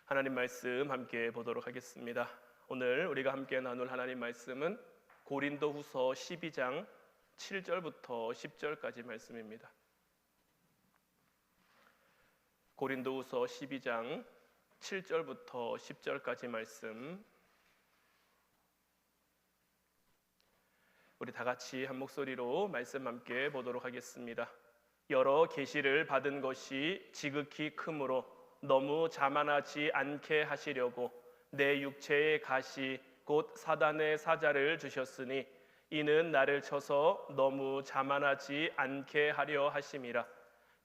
하나님 말씀 함께 보도록 하겠습니다. 오늘 우리가 함께 나눌 하나님 말씀은 고린도후서 12장 7절부터 10절까지 말씀입니다. 고린도후서 12장 7절부터 10절까지 말씀, 우리 다 같이 한 목소리로 말씀 함께 보도록 하겠습니다. 여러 계시를 받은 것이 지극히 크므로 너무 자만하지 않게 하시려고 내 육체의 가시 곧 사단의 사자를 주셨으니 이는 나를 쳐서 너무 자만하지 않게 하려 하심이라.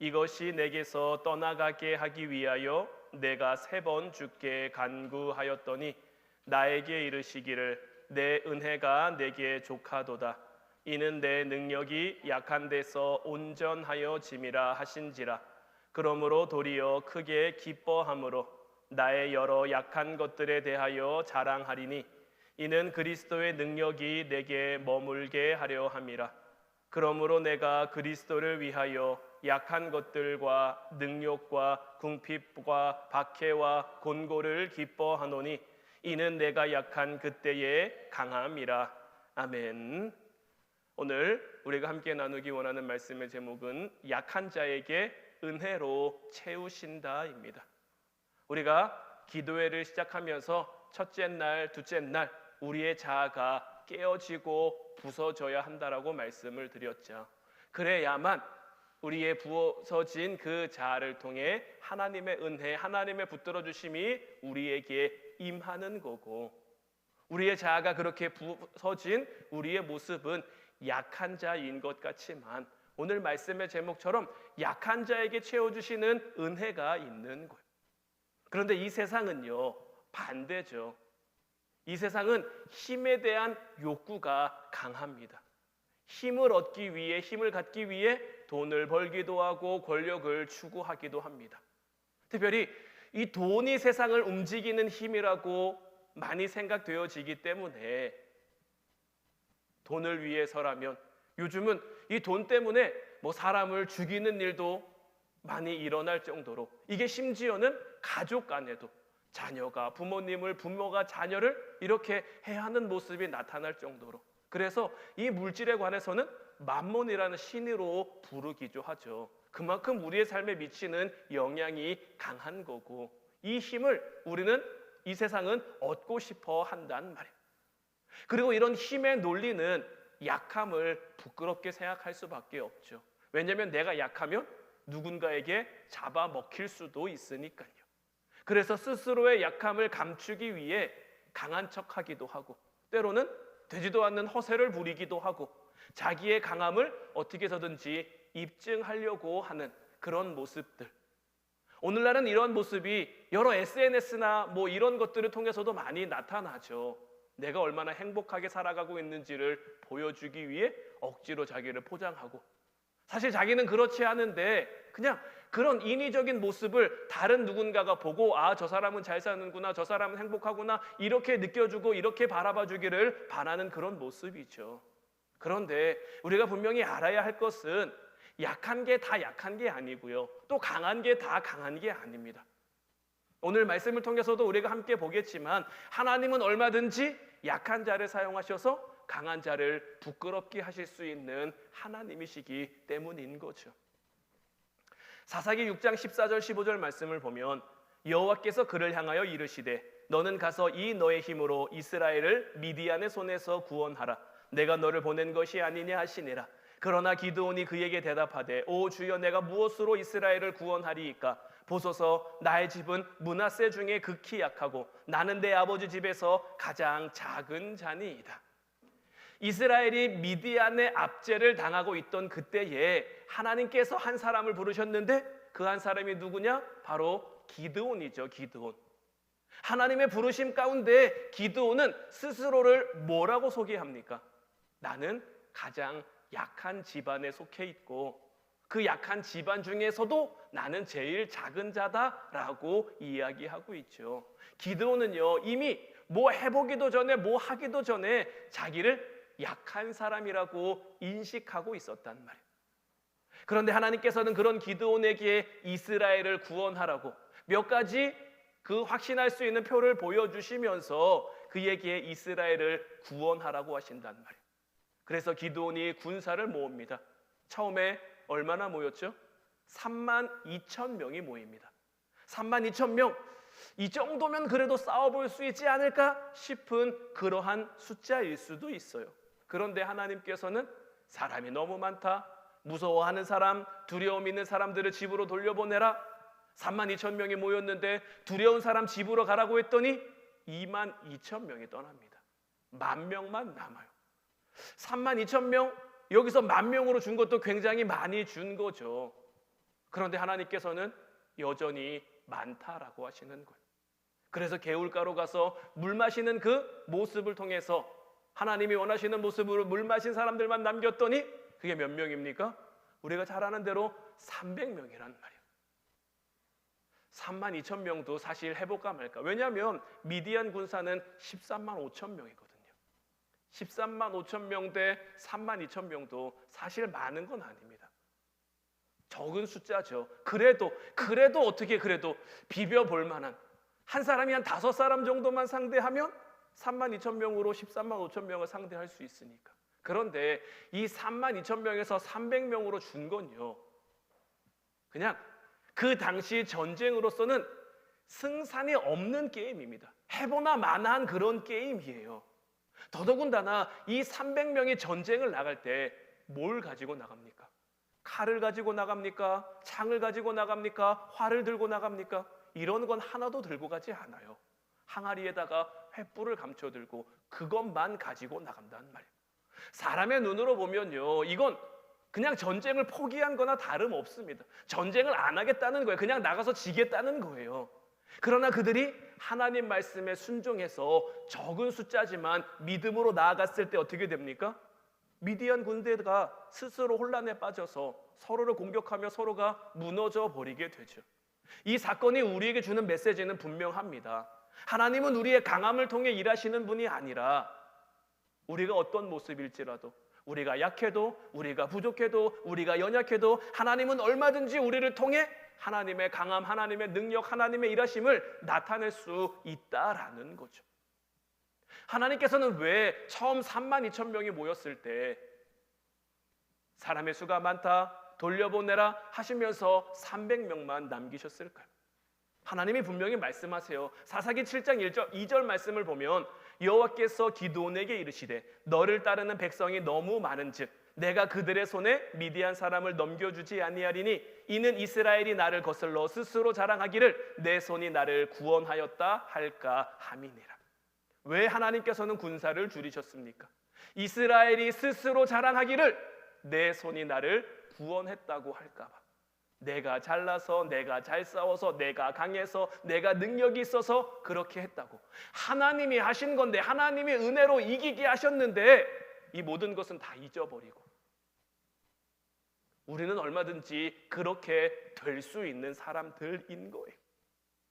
이것이 내게서 떠나가게 하기 위하여 내가 3번 주께 간구하였더니 나에게 이르시기를 내 은혜가 내게 족하도다. 이는 내 능력이 약한 데서 온전하여 짐이라 하신지라. 그러므로 도리어 크게 기뻐함으로 나의 여러 약한 것들에 대하여 자랑하리니 이는 그리스도의 능력이 내게 머물게 하려 함이라. 그러므로 내가 그리스도를 위하여 약한 것들과 능욕과 궁핍과 박해와 곤고를 기뻐하노니 이는 내가 약한 그때에 강함이라. 아멘. 오늘 우리가 함께 나누기 원하는 말씀의 제목은 약한 자에게 은혜로 채우신다입니다. 우리가 기도회를 시작하면서 첫째 날, 둘째 날 우리의 자아가 깨어지고 부서져야 한다라고 말씀을 드렸죠. 그래야만 우리의 부서진 그 자아를 통해 하나님의 은혜, 하나님의 붙들어 주심이 우리에게 임하는 거고, 우리의 자아가 그렇게 부서진 우리의 모습은 약한 자인 것 같지만 오늘 말씀의 제목처럼 약한 자에게 채워주시는 은혜가 있는 거예요. 그런데 이 세상은요, 반대죠. 이 세상은 힘에 대한 욕구가 강합니다. 힘을 얻기 위해, 힘을 갖기 위해 돈을 벌기도 하고 권력을 추구하기도 합니다. 특별히 이 돈이 세상을 움직이는 힘이라고 많이 생각되어지기 때문에 돈을 위해서라면 요즘은 이 돈 때문에 사람을 죽이는 일도 많이 일어날 정도로, 이게 심지어는 가족 간에도 자녀가 부모님을, 부모가 자녀를 이렇게 해야 하는 모습이 나타날 정도로, 그래서 이 물질에 관해서는 만몬이라는 신으로 부르기도 하죠. 그만큼 우리의 삶에 미치는 영향이 강한 거고, 이 힘을 우리는, 이 세상은 얻고 싶어 한단 말이에요. 그리고 이런 힘의 논리는 약함을 부끄럽게 생각할 수밖에 없죠. 왜냐하면 내가 약하면 누군가에게 잡아먹힐 수도 있으니까요. 그래서 스스로의 약함을 감추기 위해 강한 척하기도 하고, 때로는 되지도 않는 허세를 부리기도 하고, 자기의 강함을 어떻게 해서든지 입증하려고 하는 그런 모습들. 오늘날은 이런 모습이 여러 SNS나 이런 것들을 통해서도 많이 나타나죠. 내가 얼마나 행복하게 살아가고 있는지를 보여주기 위해 억지로 자기를 포장하고, 사실 자기는 그렇지 않은데 그냥 그런 인위적인 모습을 다른 누군가가 보고 저 사람은 잘 사는구나, 저 사람은 행복하구나, 이렇게 느껴주고 이렇게 바라봐 주기를 바라는 그런 모습이죠. 그런데 우리가 분명히 알아야 할 것은 약한 게 다 약한 게 아니고요, 또 강한 게 다 강한 게 아닙니다. 오늘 말씀을 통해서도 우리가 함께 보겠지만 하나님은 얼마든지 약한 자를 사용하셔서 강한 자를 부끄럽게 하실 수 있는 하나님이시기 때문인 거죠. 사사기 6장 14절 15절 말씀을 보면 여호와께서 그를 향하여 이르시되 너는 가서 이 너의 힘으로 이스라엘을 미디안의 손에서 구원하라. 내가 너를 보낸 것이 아니냐 하시니라. 그러나 기드온이 그에게 대답하되 오 주여, 내가 무엇으로 이스라엘을 구원하리이까? 보소서, 나의 집은 므낫세 중에 극히 약하고 나는 내 아버지 집에서 가장 작은 자니이다. 이스라엘이 미디안의 압제를 당하고 있던 그때에 하나님께서 한 사람을 부르셨는데 그 한 사람이 누구냐? 바로 기드온이죠. 기드온. 하나님의 부르심 가운데 기드온은 스스로를 뭐라고 소개합니까? 나는 가장 약한 집안에 속해 있고 그 약한 집안 중에서도 나는 제일 작은 자다라고 이야기하고 있죠. 기드온은요, 이미 해보기도 전에 하기도 전에 자기를 약한 사람이라고 인식하고 있었단 말이에요. 그런데 하나님께서는 그런 기드온에게 이스라엘을 구원하라고 몇 가지 그 확신할 수 있는 표를 보여주시면서 그에게 이스라엘을 구원하라고 하신단 말이에요. 그래서 기드온이 군사를 모읍니다. 처음에 얼마나 모였죠? 32,000명이 모입니다. 32,000명, 이 정도면 그래도 싸워볼 수 있지 않을까 싶은 그러한 숫자일 수도 있어요. 그런데 하나님께서는 사람이 너무 많다, 무서워하는 사람, 두려움 있는 사람들을 집으로 돌려보내라. 32,000명이 모였는데 두려운 사람 집으로 가라고 했더니 22,000명이 떠납니다. 10,000명만 남아요. 32,000명, 여기서 10,000명으로 준 것도 굉장히 많이 준 거죠. 그런데 하나님께서는 여전히 많다라고 하시는 거예요. 그래서 개울가로 가서 물 마시는 그 모습을 통해서 하나님이 원하시는 모습으로 물 마신 사람들만 남겼더니 그게 몇 명입니까? 우리가 잘 아는 대로 300명이란 말이에요. 32,000명도 사실 해볼까 말까. 왜냐하면 미디안 군사는 135,000명이거든요. 135,000명 대 32,000명도 사실 많은 건 아닙니다. 적은 숫자죠. 그래도 어떻게 그래도 비벼볼 만한, 한 사람이 한 5사람 정도만 상대하면 32,000명으로 135,000명을 상대할 수 있으니까. 그런데 이 32,000명에서 300명으로 준 건요, 그냥 그 당시 전쟁으로서는 승산이 없는 게임입니다. 해보나 마나한 그런 게임이에요. 더더군다나 이 300명이 전쟁을 나갈 때 뭘 가지고 나갑니까? 칼을 가지고 나갑니까? 창을 가지고 나갑니까? 활을 들고 나갑니까? 이런 건 하나도 들고 가지 않아요. 항아리에다가 횃불을 감춰들고 그것만 가지고 나간다는 말이에요. 사람의 눈으로 보면요, 이건 그냥 전쟁을 포기한 거나 다름없습니다. 전쟁을 안 하겠다는 거예요. 그냥 나가서 지겠다는 거예요. 그러나 그들이 하나님 말씀에 순종해서 적은 숫자지만 믿음으로 나아갔을 때 어떻게 됩니까? 미디안 군대가 스스로 혼란에 빠져서 서로를 공격하며 서로가 무너져 버리게 되죠. 이 사건이 우리에게 주는 메시지는 분명합니다. 하나님은 우리의 강함을 통해 일하시는 분이 아니라 우리가 어떤 모습일지라도, 우리가 약해도, 우리가 부족해도, 우리가 연약해도 하나님은 얼마든지 우리를 통해 하나님의 강함, 하나님의 능력, 하나님의 일하심을 나타낼 수 있다라는 거죠. 하나님께서는 왜 처음 32,000명이 모였을 때 사람의 수가 많다, 돌려보내라 하시면서 300명만 남기셨을까요? 하나님이 분명히 말씀하세요. 사사기 7장 2절 말씀을 보면 여호와께서 기드온에게 이르시되 너를 따르는 백성이 너무 많은즉 내가 그들의 손에 미디안 사람을 넘겨주지 아니하리니 이는 이스라엘이 나를 거슬러 스스로 자랑하기를 내 손이 나를 구원하였다 할까 함이니라. 왜 하나님께서는 군사를 줄이셨습니까? 이스라엘이 스스로 자랑하기를 내 손이 나를 구원했다고 할까 봐. 내가 잘나서, 내가 잘 싸워서, 내가 강해서, 내가 능력이 있어서 그렇게 했다고. 하나님이 하신 건데, 하나님이 은혜로 이기게 하셨는데 이 모든 것은 다 잊어버리고 우리는 얼마든지 그렇게 될 수 있는 사람들인 거예요.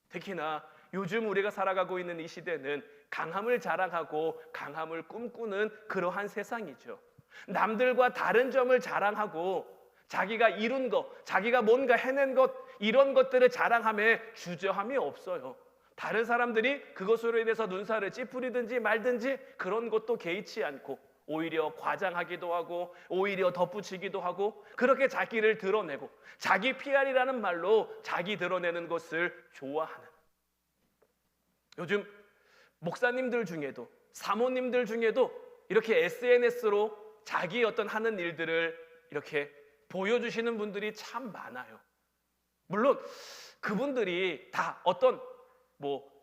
특히나 요즘 우리가 살아가고 있는 이 시대는 강함을 자랑하고 강함을 꿈꾸는 그러한 세상이죠. 남들과 다른 점을 자랑하고 자기가 이룬 것, 자기가 뭔가 해낸 것, 이런 것들을 자랑함에 주저함이 없어요. 다른 사람들이 그것으로 인해서 눈살을 찌푸리든지 말든지 그런 것도 개의치 않고 오히려 과장하기도 하고 오히려 덧붙이기도 하고 그렇게 자기를 드러내고 자기 PR이라는 말로 자기 드러내는 것을 좋아하는, 요즘 목사님들 중에도 사모님들 중에도 이렇게 SNS로 자기 어떤 하는 일들을 이렇게 보여주시는 분들이 참 많아요. 물론 그분들이 다 어떤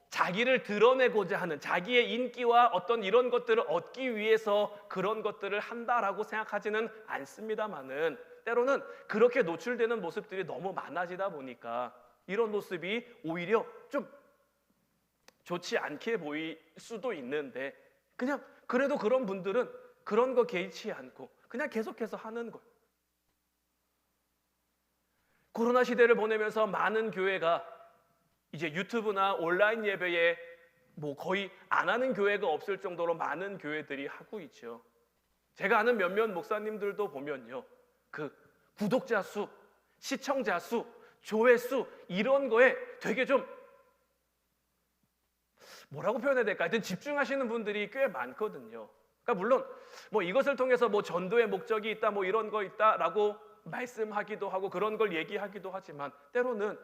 자기를 드러내고자 하는 자기의 인기와 어떤 이런 것들을 얻기 위해서 그런 것들을 한다라고 생각하지는 않습니다만은 때로는 그렇게 노출되는 모습들이 너무 많아지다 보니까 이런 모습이 오히려 좀 좋지 않게 보일 수도 있는데 그냥 그래도 그런 분들은 그런 거 개의치 않고 그냥 계속해서 하는 거예요. 코로나 시대를 보내면서 많은 교회가 이제 유튜브나 온라인 예배에 거의 안 하는 교회가 없을 정도로 많은 교회들이 하고 있죠. 제가 아는 몇몇 목사님들도 보면요, 그 구독자 수, 시청자 수, 조회수 이런 거에 되게 좀 뭐라고 표현해야 될까? 하여튼 집중하시는 분들이 꽤 많거든요. 그러니까 물론 뭐 이것을 통해서 뭐 전도의 목적이 있다, 뭐 이런 거 있다라고 말씀하기도 하고 그런 걸 얘기하기도 하지만 때로는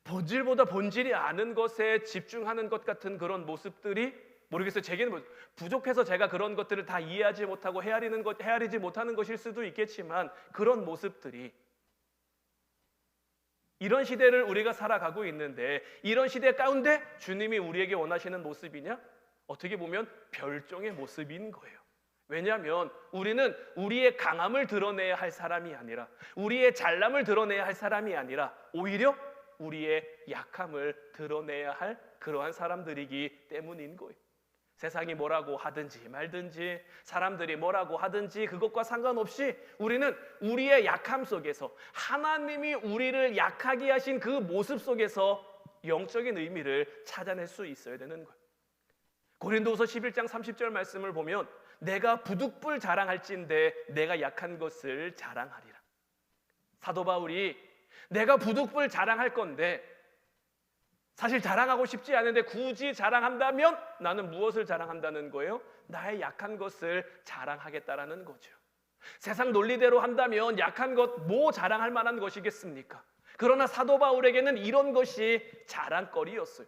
본질보다 본질이 아는 것에 집중하는 것 같은 그런 모습들이 모르겠어요. 제게는 뭐 부족해서 제가 그런 것들을 다 이해하지 못하고 헤아리지 못하는 것일 수도 있겠지만 그런 모습들이 이런 시대를 우리가 살아가고 있는데 이런 시대 가운데 주님이 우리에게 원하시는 모습이냐? 어떻게 보면 별종의 모습인 거예요. 왜냐하면 우리는 우리의 강함을 드러내야 할 사람이 아니라 우리의 잘남을 드러내야 할 사람이 아니라 오히려 우리의 약함을 드러내야 할 그러한 사람들이기 때문인 거예요. 세상이 뭐라고 하든지 말든지 사람들이 뭐라고 하든지 그것과 상관없이 우리는 우리의 약함 속에서 하나님이 우리를 약하게 하신 그 모습 속에서 영적인 의미를 찾아낼 수 있어야 되는 거예요. 고린도후서 11장 30절 말씀을 보면 내가 부득불 자랑할진대 내가 약한 것을 자랑하리라. 사도 바울이 내가 부득불 자랑할 건데 사실 자랑하고 싶지 않은데 굳이 자랑한다면 나는 무엇을 자랑한다는 거예요? 나의 약한 것을 자랑하겠다라는 거죠. 세상 논리대로 한다면 약한 것 뭐 자랑할 만한 것이겠습니까? 그러나 사도 바울에게는 이런 것이 자랑거리였어요.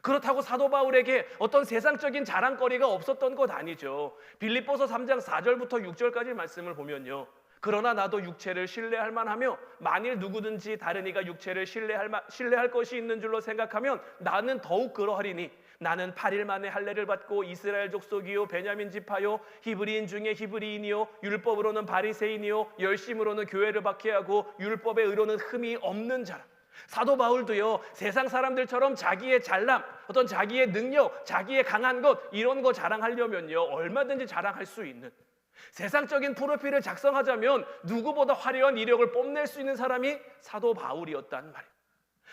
그렇다고 사도 바울에게 어떤 세상적인 자랑거리가 없었던 것 아니죠. 빌립보서 3장 4절부터 6절까지 말씀을 보면요. 그러나 나도 육체를 신뢰할 만하며 만일 누구든지 다른 이가 육체를 신뢰할 것이 있는 줄로 생각하면 나는 더욱 그러하리니 나는 8일 만에 할례를 받고 이스라엘 족속이요 베냐민 지파요 히브리인 중에 히브리인이요 율법으로는 바리새인이요 열심으로는 교회를 박해하고 율법의 의로는 흠이 없는 자라. 사도 바울도요 세상 사람들처럼 자기의 잘남, 어떤 자기의 능력, 자기의 강한 것 이런 거 자랑하려면요 얼마든지 자랑할 수 있는 세상적인 프로필을 작성하자면 누구보다 화려한 이력을 뽐낼 수 있는 사람이 사도 바울이었단 말이에요.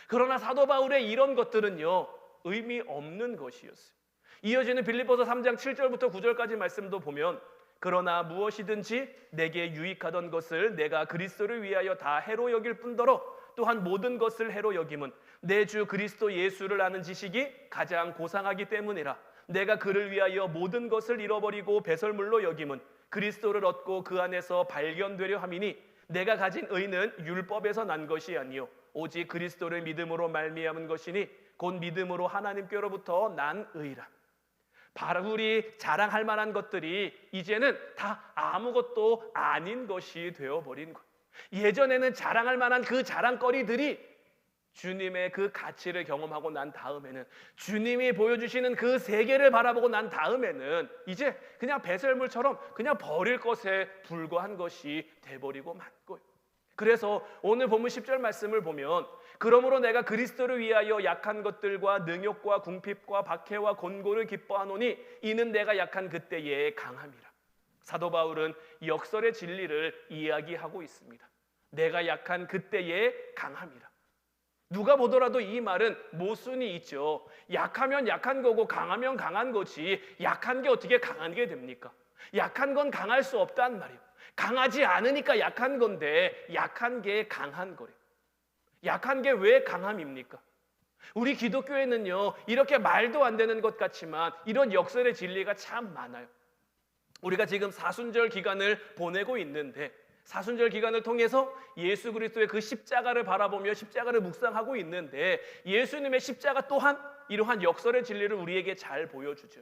그러나 사도 바울의 이런 것들은요 의미 없는 것이었어요. 이어지는 빌립보서 3장 7절부터 9절까지 말씀도 보면 그러나 무엇이든지 내게 유익하던 것을 내가 그리스도를 위하여 다 해로 여길 뿐더러 또한 모든 것을 해로 여김은 내 주 그리스도 예수를 아는 지식이 가장 고상하기 때문이라. 내가 그를 위하여 모든 것을 잃어버리고 배설물로 여김은 그리스도를 얻고 그 안에서 발견되려 함이니 내가 가진 의는 율법에서 난 것이 아니요 오직 그리스도를 믿음으로 말미암은 것이니 곧 믿음으로 하나님께로부터 난 의라. 바울이 자랑할 만한 것들이 이제는 다 아무것도 아닌 것이 되어버린 것. 예전에는 자랑할 만한 그 자랑거리들이 주님의 그 가치를 경험하고 난 다음에는 주님이 보여주시는 그 세계를 바라보고 난 다음에는 이제 그냥 배설물처럼 그냥 버릴 것에 불과한 것이 돼버리고 만 거예요. 그래서 오늘 본문 10절 말씀을 보면 그러므로 내가 그리스도를 위하여 약한 것들과 능욕과 궁핍과 박해와 곤고를 기뻐하노니 이는 내가 약한 그때에 강함이라. 사도 바울은 역설의 진리를 이야기하고 있습니다. 내가 약한 그때에 강함이라. 누가 보더라도 이 말은 모순이 있죠. 약하면 약한 거고 강하면 강한 거지 약한 게 어떻게 강한 게 됩니까? 약한 건 강할 수 없단 말이에요. 강하지 않으니까 약한 건데 약한 게 강한 거래요. 약한 게 왜 강함입니까? 우리 기독교에는요 이렇게 말도 안 되는 것 같지만 이런 역설의 진리가 참 많아요. 우리가 지금 사순절 기간을 보내고 있는데 사순절 기간을 통해서 예수 그리스도의 그 십자가를 바라보며 십자가를 묵상하고 있는데 예수님의 십자가 또한 이러한 역설의 진리를 우리에게 잘 보여주죠.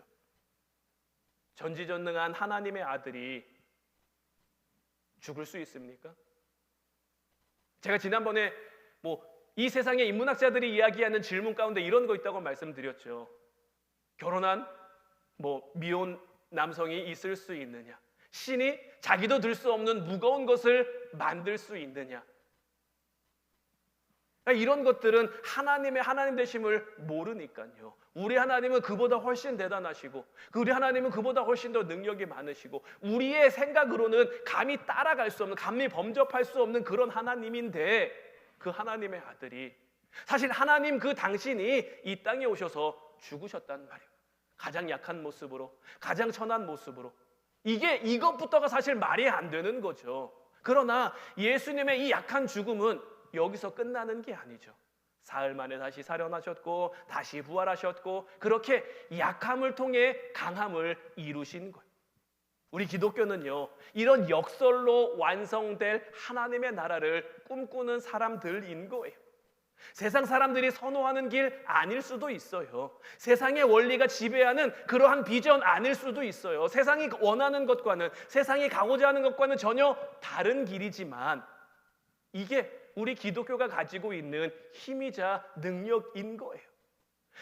전지전능한 하나님의 아들이 죽을 수 있습니까? 제가 지난번에 이 세상의 인문학자들이 이야기하는 질문 가운데 이런 거 있다고 말씀드렸죠. 결혼한 미혼 남성이 있을 수 있느냐? 신이 자기도 들 수 없는 무거운 것을 만들 수 있느냐? 이런 것들은 하나님 되심을 모르니까요. 우리 하나님은 그보다 훨씬 대단하시고 우리 하나님은 그보다 훨씬 더 능력이 많으시고 우리의 생각으로는 감히 따라갈 수 없는, 감히 범접할 수 없는 그런 하나님인데 그 하나님의 아들이 사실 하나님 그 당신이 이 땅에 오셔서 죽으셨단 말이에요. 가장 약한 모습으로, 가장 천한 모습으로. 이것부터가 사실 말이 안 되는 거죠. 그러나 예수님의 이 약한 죽음은 여기서 끝나는 게 아니죠. 사흘 만에 다시 살아나셨고 다시 부활하셨고 그렇게 약함을 통해 강함을 이루신 거예요. 우리 기독교는요, 이런 역설로 완성될 하나님의 나라를 꿈꾸는 사람들인 거예요. 세상 사람들이 선호하는 길 아닐 수도 있어요. 세상의 원리가 지배하는 그러한 비전 아닐 수도 있어요. 세상이 원하는 것과는, 세상이 가고자 하는 것과는 전혀 다른 길이지만 이게 우리 기독교가 가지고 있는 힘이자 능력인 거예요.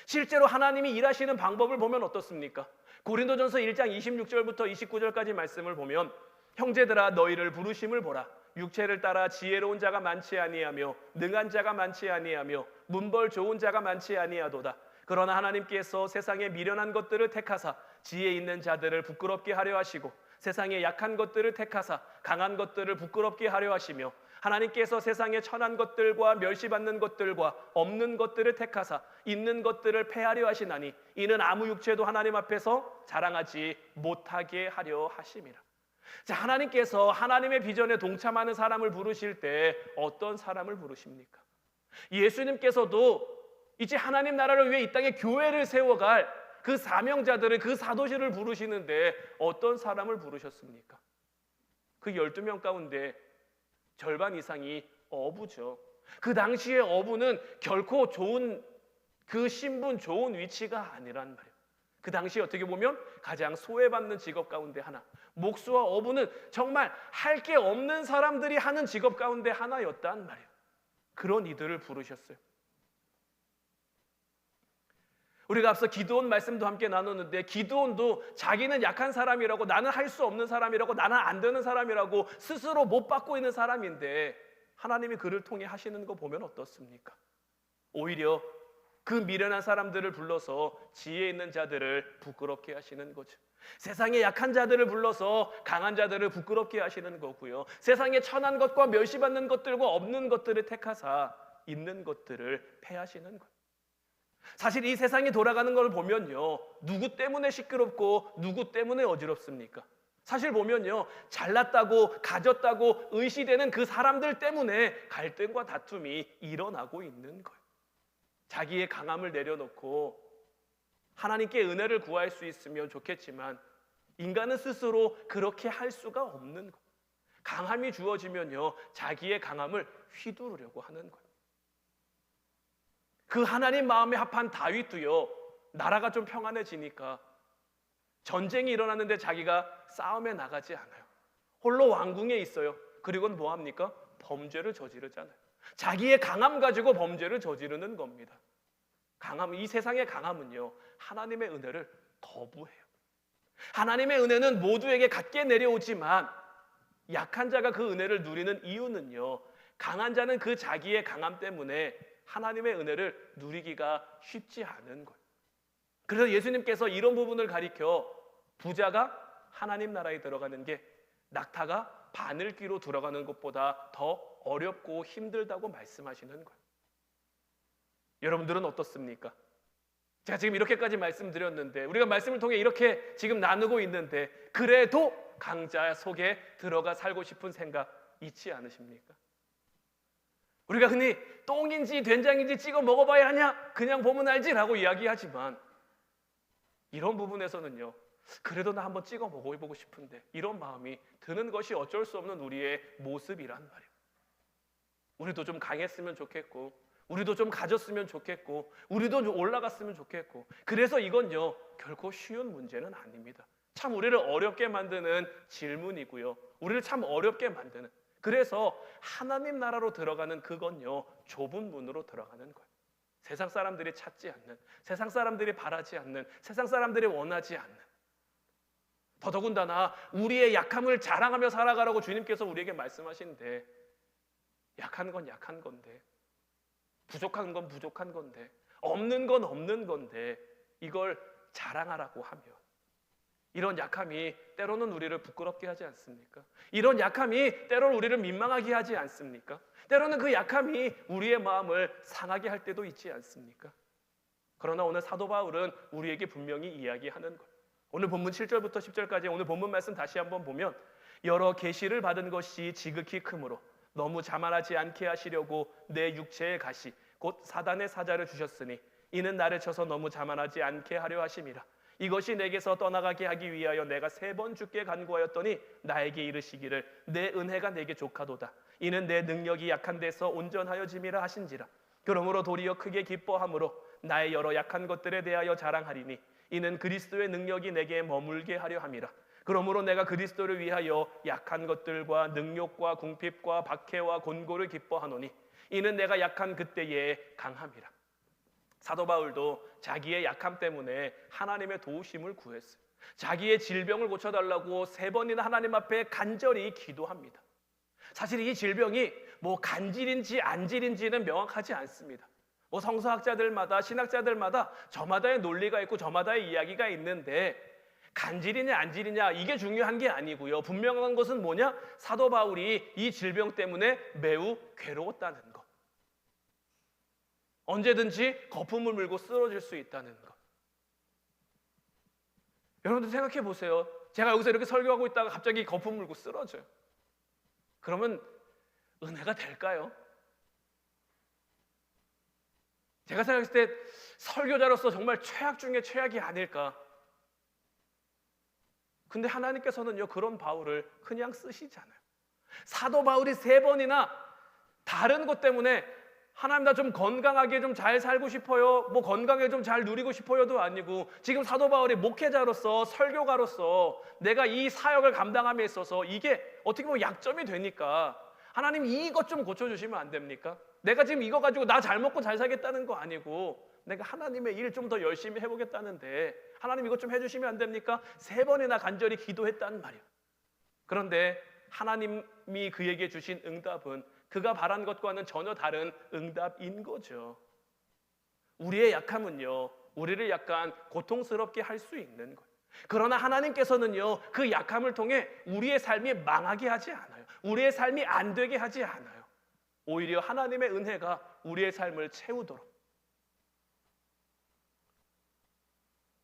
실제로 하나님이 일하시는 방법을 보면 어떻습니까? 고린도전서 1장 26절부터 29절까지 말씀을 보면 형제들아 너희를 부르심을 보라. 육체를 따라 지혜로운 자가 많지 아니하며 능한 자가 많지 아니하며 문벌 좋은 자가 많지 아니하도다. 그러나 하나님께서 세상에 미련한 것들을 택하사 지혜 있는 자들을 부끄럽게 하려 하시고 세상에 약한 것들을 택하사 강한 것들을 부끄럽게 하려 하시며 하나님께서 세상에 천한 것들과 멸시받는 것들과 없는 것들을 택하사 있는 것들을 패하려 하시나니 이는 아무 육체도 하나님 앞에서 자랑하지 못하게 하려 하심이라. 자, 하나님께서 하나님의 비전에 동참하는 사람을 부르실 때 어떤 사람을 부르십니까? 예수님께서도 이제 하나님 나라를 위해 이 땅에 교회를 세워갈 그 사명자들을, 그 사도실을 부르시는데 어떤 사람을 부르셨습니까? 그 12명 가운데 절반 이상이 어부죠. 그 당시에 어부는 결코 좋은 그 신분, 좋은 위치가 아니란 말이에요. 그 당시에 어떻게 보면 가장 소외받는 직업 가운데 하나. 목수와 어부는 정말 할 게 없는 사람들이 하는 직업 가운데 하나였단 말이에요. 그런 이들을 부르셨어요. 우리가 앞서 기드온 말씀도 함께 나눴는데 기드온도 자기는 약한 사람이라고, 나는 할 수 없는 사람이라고, 나는 안 되는 사람이라고 스스로 못 받고 있는 사람인데 하나님이 그를 통해 하시는 거 보면 어떻습니까? 오히려 그 미련한 사람들을 불러서 지혜 있는 자들을 부끄럽게 하시는 거죠. 세상에 약한 자들을 불러서 강한 자들을 부끄럽게 하시는 거고요. 세상에 천한 것과 멸시받는 것들과 없는 것들을 택하사 있는 것들을 패하시는 거예요. 사실 이 세상이 돌아가는 걸 보면요, 누구 때문에 시끄럽고 누구 때문에 어지럽습니까? 사실 보면요, 잘났다고 가졌다고 의시되는 그 사람들 때문에 갈등과 다툼이 일어나고 있는 거예요. 자기의 강함을 내려놓고 하나님께 은혜를 구할 수 있으면 좋겠지만 인간은 스스로 그렇게 할 수가 없는 거예요. 강함이 주어지면요, 자기의 강함을 휘두르려고 하는 거예요. 그 하나님 마음에 합한 다윗도요, 나라가 좀 평안해지니까 전쟁이 일어났는데 자기가 싸움에 나가지 않아요. 홀로 왕궁에 있어요. 그리고는 뭐 합니까? 범죄를 저지르잖아요. 자기의 강함 가지고 범죄를 저지르는 겁니다. 강함, 이 세상의 강함은요, 하나님의 은혜를 거부해요. 하나님의 은혜는 모두에게 같게 내려오지만 약한 자가 그 은혜를 누리는 이유는요, 강한 자는 그 자기의 강함 때문에 하나님의 은혜를 누리기가 쉽지 않은 거예요. 그래서 예수님께서 이런 부분을 가리켜 부자가 하나님 나라에 들어가는 게 낙타가 바늘귀로 들어가는 것보다 더 어렵고 힘들다고 말씀하시는 거예요. 여러분들은 어떻습니까? 제가 지금 이렇게까지 말씀드렸는데, 우리가 말씀을 통해 이렇게 지금 나누고 있는데 그래도 강자 속에 들어가 살고 싶은 생각 있지 않으십니까? 우리가 흔히 똥인지 된장인지 찍어 먹어봐야 하냐? 그냥 보면 알지라고 이야기하지만 이런 부분에서는요, 그래도 나 한번 찍어 먹어보고 싶은데 이런 마음이 드는 것이 어쩔 수 없는 우리의 모습이란 말이에요. 우리도 좀 강했으면 좋겠고, 우리도 좀 가졌으면 좋겠고, 우리도 좀 올라갔으면 좋겠고, 그래서 이건요, 결코 쉬운 문제는 아닙니다. 참 우리를 어렵게 만드는 질문이고요, 우리를 참 어렵게 만드는, 그래서 하나님 나라로 들어가는 그건요, 좁은 문으로 들어가는 거예요. 세상 사람들이 찾지 않는, 세상 사람들이 바라지 않는, 세상 사람들이 원하지 않는, 더더군다나 우리의 약함을 자랑하며 살아가라고 주님께서 우리에게 말씀하시는데, 약한 건 약한 건데, 부족한 건 부족한 건데, 없는 건 없는 건데 이걸 자랑하라고 하면 이런 약함이 때로는 우리를 부끄럽게 하지 않습니까? 이런 약함이 때로는 우리를 민망하게 하지 않습니까? 때로는 그 약함이 우리의 마음을 상하게 할 때도 있지 않습니까? 그러나 오늘 사도 바울은 우리에게 분명히 이야기하는 거예요. 오늘 본문 7절부터 10절까지 오늘 본문 말씀 다시 한번 보면, 여러 계시를 받은 것이 지극히 크므로 너무 자만하지 않게 하시려고 내 육체의 가시 곧 사단의 사자를 주셨으니 이는 나를 쳐서 너무 자만하지 않게 하려 하심이라. 이것이 내게서 떠나가게 하기 위하여 내가 3번 주께 간구하였더니 나에게 이르시기를 내 은혜가 내게 족하도다. 이는 내 능력이 약한 데서 온전하여짐이라 하신지라. 그러므로 도리어 크게 기뻐함으로 나의 여러 약한 것들에 대하여 자랑하리니 이는 그리스도의 능력이 내게 머물게 하려 함이라. 그러므로 내가 그리스도를 위하여 약한 것들과 능욕과 궁핍과 박해와 곤고를 기뻐하노니 이는 내가 약한 그때에 강함이라. 사도 바울도 자기의 약함 때문에 하나님의 도우심을 구했어요. 자기의 질병을 고쳐달라고 3번이나 하나님 앞에 간절히 기도합니다. 사실 이 질병이 뭐 간질인지 안질인지는 명확하지 않습니다. 뭐 성서학자들마다 신학자들마다 저마다의 논리가 있고 저마다의 이야기가 있는데 간질이냐 안질이냐 이게 중요한 게 아니고요. 분명한 것은 뭐냐? 사도 바울이 이 질병 때문에 매우 괴로웠다는 것. 언제든지 거품을 물고 쓰러질 수 있다는 것. 여러분들 생각해 보세요. 제가 여기서 이렇게 설교하고 있다가 갑자기 거품 물고 쓰러져요. 그러면 은혜가 될까요? 제가 생각했을 때 설교자로서 정말 최악 중에 최악이 아닐까. 근데 하나님께서는요 그런 바울을 그냥 쓰시잖아요. 사도 바울이 3번이나 다른 것 때문에 하나님 나 좀 건강하게 좀 잘 살고 싶어요, 뭐 건강하게 좀 잘 누리고 싶어요도 아니고 지금 사도 바울이 목회자로서 설교가로서 내가 이 사역을 감당함에 있어서 이게 어떻게 보면 약점이 되니까 하나님 이것 좀 고쳐주시면 안 됩니까? 내가 지금 이거 가지고 나 잘 먹고 잘 살겠다는 거 아니고 내가 하나님의 일 좀 더 열심히 해보겠다는데 하나님 이것 좀 해주시면 안 됩니까? 3번이나 간절히 기도했단 말이에요. 그런데 하나님이 그에게 주신 응답은 그가 바란 것과는 전혀 다른 응답인 거죠. 우리의 약함은요 우리를 약간 고통스럽게 할 수 있는 거예요. 그러나 하나님께서는요 그 약함을 통해 우리의 삶이 망하게 하지 않아요. 우리의 삶이 안 되게 하지 않아요. 오히려 하나님의 은혜가 우리의 삶을 채우도록.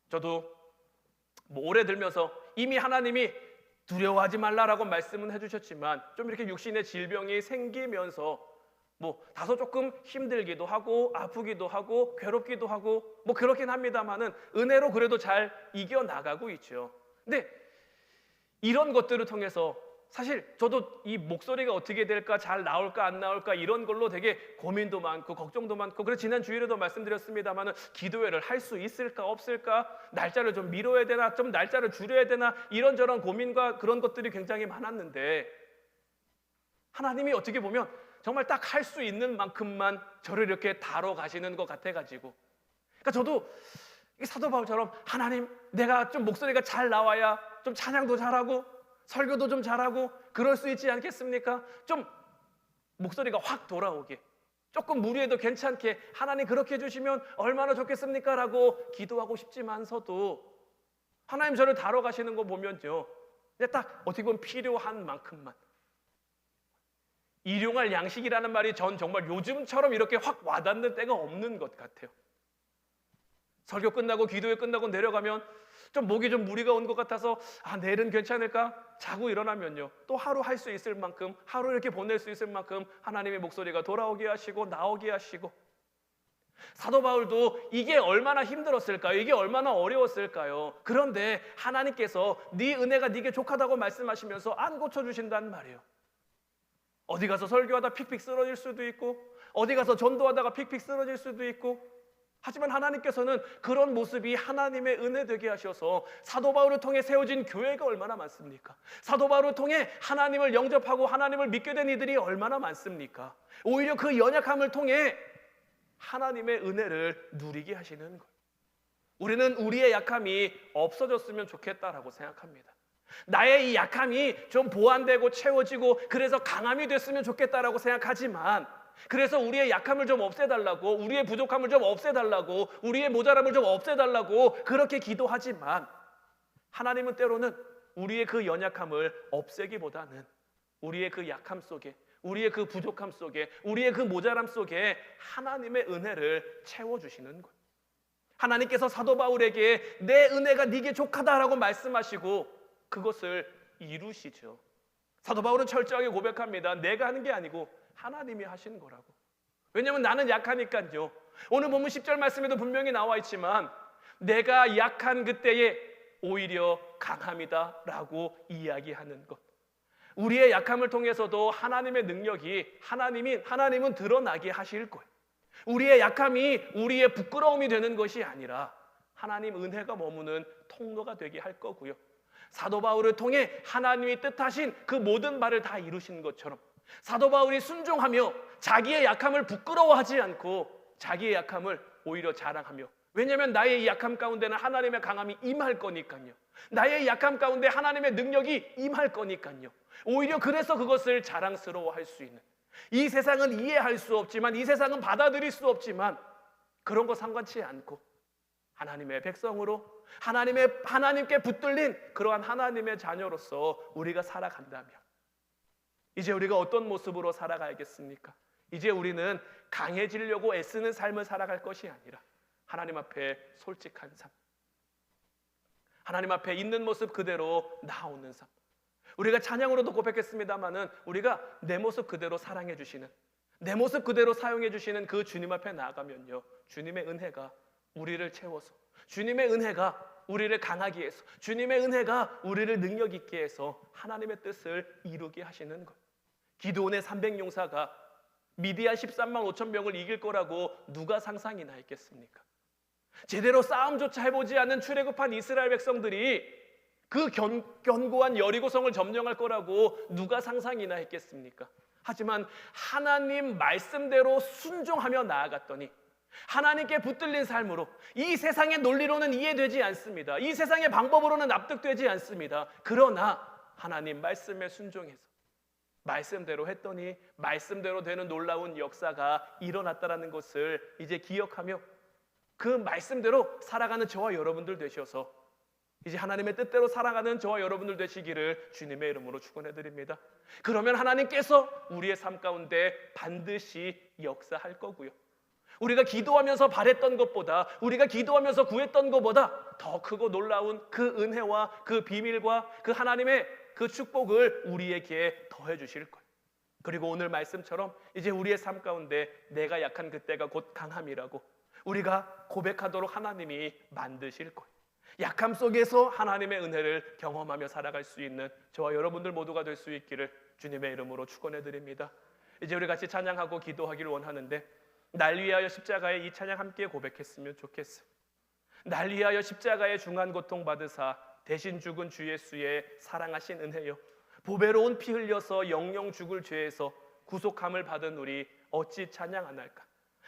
저도 뭐 오래 들면서 이미 하나님이 두려워하지 말라라고 말씀은 해주셨지만 좀 이렇게 육신의 질병이 생기면서 뭐 다소 조금 힘들기도 하고 아프기도 하고 괴롭기도 하고 뭐 그렇긴 합니다만은 은혜로 그래도 잘 이겨나가고 있죠. 근데 이런 것들을 통해서 사실 저도 이 목소리가 어떻게 될까, 잘 나올까 안 나올까 이런 걸로 되게 고민도 많고 걱정도 많고, 그래서 지난 주일에도 말씀드렸습니다만은 기도회를 할 수 있을까 없을까, 날짜를 좀 미뤄야 되나, 좀 날짜를 줄여야 되나, 이런저런 고민과 그런 것들이 굉장히 많았는데 하나님이 어떻게 보면 정말 딱 할 수 있는 만큼만 저를 이렇게 다뤄 가시는 것 같아가지고, 그러니까 저도 사도 바울처럼 하나님 내가 좀 목소리가 잘 나와야 좀 찬양도 잘하고 설교도 좀 잘하고 그럴 수 있지 않겠습니까? 좀 목소리가 확 돌아오게, 조금 무리해도 괜찮게 하나님 그렇게 해주시면 얼마나 좋겠습니까? 라고 기도하고 싶지만서도 하나님 저를 다뤄 가시는 거 보면요 그냥 딱 어떻게 보면 필요한 만큼만. 일용할 양식이라는 말이 전 정말 요즘처럼 이렇게 확 와닿는 때가 없는 것 같아요. 설교 끝나고 기도회 끝나고 내려가면 좀 목이 좀 무리가 온 것 같아서 내일은 괜찮을까? 자고 일어나면요 또 하루 할 수 있을 만큼, 하루 이렇게 보낼 수 있을 만큼 하나님의 목소리가 돌아오게 하시고 나오게 하시고. 사도 바울도 이게 얼마나 힘들었을까요? 이게 얼마나 어려웠을까요? 그런데 하나님께서 네 은혜가 네게 족하다고 말씀하시면서 안 고쳐주신단 말이에요. 어디 가서 설교하다 픽픽 쓰러질 수도 있고 어디 가서 전도하다가 픽픽 쓰러질 수도 있고, 하지만 하나님께서는 그런 모습이 하나님의 은혜 되게 하셔서 사도 바울을 통해 세워진 교회가 얼마나 많습니까? 사도 바울을 통해 하나님을 영접하고 하나님을 믿게 된 이들이 얼마나 많습니까? 오히려 그 연약함을 통해 하나님의 은혜를 누리게 하시는 거예요. 우리는 우리의 약함이 없어졌으면 좋겠다라고 생각합니다. 나의 이 약함이 좀 보완되고 채워지고 그래서 강함이 됐으면 좋겠다라고 생각하지만, 그래서 우리의 약함을 좀 없애달라고, 우리의 부족함을 좀 없애달라고, 우리의 모자람을 좀 없애달라고 그렇게 기도하지만 하나님은 때로는 우리의 그 연약함을 없애기보다는 우리의 그 약함 속에, 우리의 그 부족함 속에, 우리의 그 모자람 속에 하나님의 은혜를 채워주시는 거예요. 하나님께서 사도 바울에게 내 은혜가 네게 족하다라고 말씀하시고 그것을 이루시죠. 사도 바울은 철저하게 고백합니다. 내가 하는 게 아니고 하나님이 하시는 거라고. 왜냐하면 나는 약하니까요. 오늘 본문 10절 말씀에도 분명히 나와 있지만 내가 약한 그때에 오히려 강함이다 라고 이야기하는 것. 우리의 약함을 통해서도 하나님의 능력이 하나님은 드러나게 하실 거예요. 우리의 약함이 우리의 부끄러움이 되는 것이 아니라 하나님 은혜가 머무는 통로가 되게 할 거고요. 사도 바울을 통해 하나님이 뜻하신 그 모든 바를 다 이루신 것처럼 사도 바울이 순종하며 자기의 약함을 부끄러워하지 않고 자기의 약함을 오히려 자랑하며, 왜냐하면 나의 약함 가운데는 하나님의 강함이 임할 거니까요. 나의 약함 가운데 하나님의 능력이 임할 거니까요. 오히려 그래서 그것을 자랑스러워할 수 있는, 이 세상은 이해할 수 없지만, 이 세상은 받아들일 수 없지만 그런 거 상관치 않고 하나님의 백성으로 하나님께 붙들린 그러한 하나님의 자녀로서 우리가 살아간다면 이제 우리가 어떤 모습으로 살아가야겠습니까? 이제 우리는 강해지려고 애쓰는 삶을 살아갈 것이 아니라 하나님 앞에 솔직한 삶, 하나님 앞에 있는 모습 그대로 나오는 삶. 우리가 찬양으로도 고백했습니다마는 우리가 내 모습 그대로 사랑해 주시는, 내 모습 그대로 사용해 주시는 그 주님 앞에 나아가면요, 주님의 은혜가 우리를 채워서, 주님의 은혜가 우리를 강하게 해서, 주님의 은혜가 우리를 능력 있게 해서 하나님의 뜻을 이루게 하시는 것. 기드온의 300용사가 미디안 13만 5천 명을 이길 거라고 누가 상상이나 했겠습니까? 제대로 싸움조차 해보지 않은 출애굽한 이스라엘 백성들이 그 견고한 여리고성을 점령할 거라고 누가 상상이나 했겠습니까? 하지만 하나님 말씀대로 순종하며 나아갔더니 하나님께 붙들린 삶으로, 이 세상의 논리로는 이해되지 않습니다. 이 세상의 방법으로는 납득되지 않습니다. 그러나 하나님 말씀에 순종해서 말씀대로 했더니 말씀대로 되는 놀라운 역사가 일어났다는 것을 이제 기억하며 그 말씀대로 살아가는 저와 여러분들 되셔서 이제 하나님의 뜻대로 살아가는 저와 여러분들 되시기를 주님의 이름으로 축원해드립니다. 그러면 하나님께서 우리의 삶 가운데 반드시 역사할 거고요, 우리가 기도하면서 바랬던 것보다, 우리가 기도하면서 구했던 것보다 더 크고 놀라운 그 은혜와 그 비밀과 그 하나님의 그 축복을 우리에게 더해 주실 거예요. 그리고 오늘 말씀처럼 이제 우리의 삶 가운데 내가 약한 그때가 곧 강함이라고 우리가 고백하도록 하나님이 만드실 거예요. 약함 속에서 하나님의 은혜를 경험하며 살아갈 수 있는 저와 여러분들 모두가 될 수 있기를 주님의 이름으로 축원해 드립니다. 이제 우리 같이 찬양하고 기도하기를 원하는데, 날 위하여 십자가의 이 찬양 함께 고백했으면 좋겠어요. 날 위하여 십자가의 중한 고통 받으사 대신 죽은 주 예수의 사랑하신 은혜요, 보배로운 피 흘려서 영영 죽을 죄에서 구속함을 받은 우리 어찌 찬양 안 할까?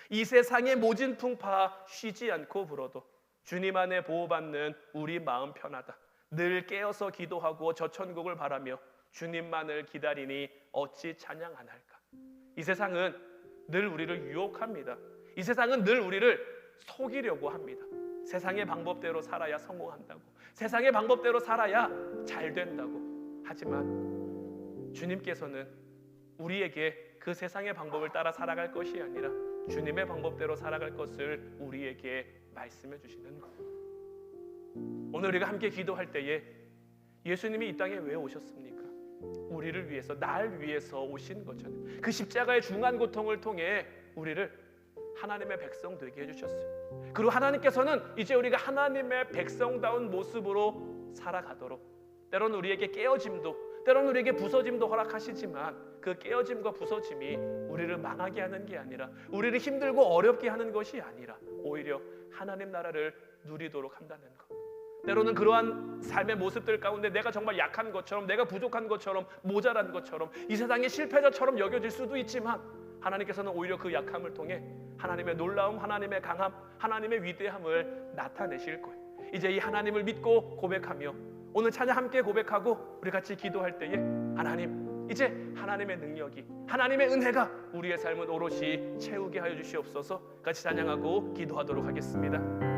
이 세상의 모진 풍파 쉬지 않고 불어도 주님 안에 보호받는 우리 마음 편하다. 늘 깨어서 기도하고 저 천국을 바라며 주님만을 기다리니 어찌 찬양 안 할까? 이 세상은 늘 우리를 유혹합니다. 이 세상은 늘 우리를 속이려고 합니다. 세상의 방법대로 살아야 성공한다고, 세상의 방법대로 살아야 잘 된다고. 하지만 주님께서는 우리에게 그 세상의 방법을 따라 살아갈 것이 아니라 주님의 방법대로 살아갈 것을 우리에게 말씀해 주시는 거예요. 오늘 우리가 함께 기도할 때에 예수님이 이 땅에 왜 오셨습니까? 우리를 위해서, 날 위해서 오신 것처럼 그 십자가의 중한 고통을 통해 우리를 하나님의 백성 되게 해주셨어요. 그리고 하나님께서는 이제 우리가 하나님의 백성다운 모습으로 살아가도록, 때로는 우리에게 깨어짐도, 때로는 우리에게 부서짐도 허락하시지만 그 깨어짐과 부서짐이 우리를 망하게 하는 게 아니라, 우리를 힘들고 어렵게 하는 것이 아니라 오히려 하나님 나라를 누리도록 한다는 것. 때로는 그러한 삶의 모습들 가운데 내가 정말 약한 것처럼, 내가 부족한 것처럼, 모자란 것처럼, 이 세상의 실패자처럼 여겨질 수도 있지만 하나님께서는 오히려 그 약함을 통해 하나님의 놀라움, 하나님의 강함, 하나님의 위대함을 나타내실 거예요. 이제 이 하나님을 믿고 고백하며 오늘 찬양 함께 고백하고 우리 같이 기도할 때에 하나님, 이제 하나님의 능력이, 하나님의 은혜가 우리의 삶을 오롯이 채우게 하여 주시옵소서. 같이 찬양하고 기도하도록 하겠습니다.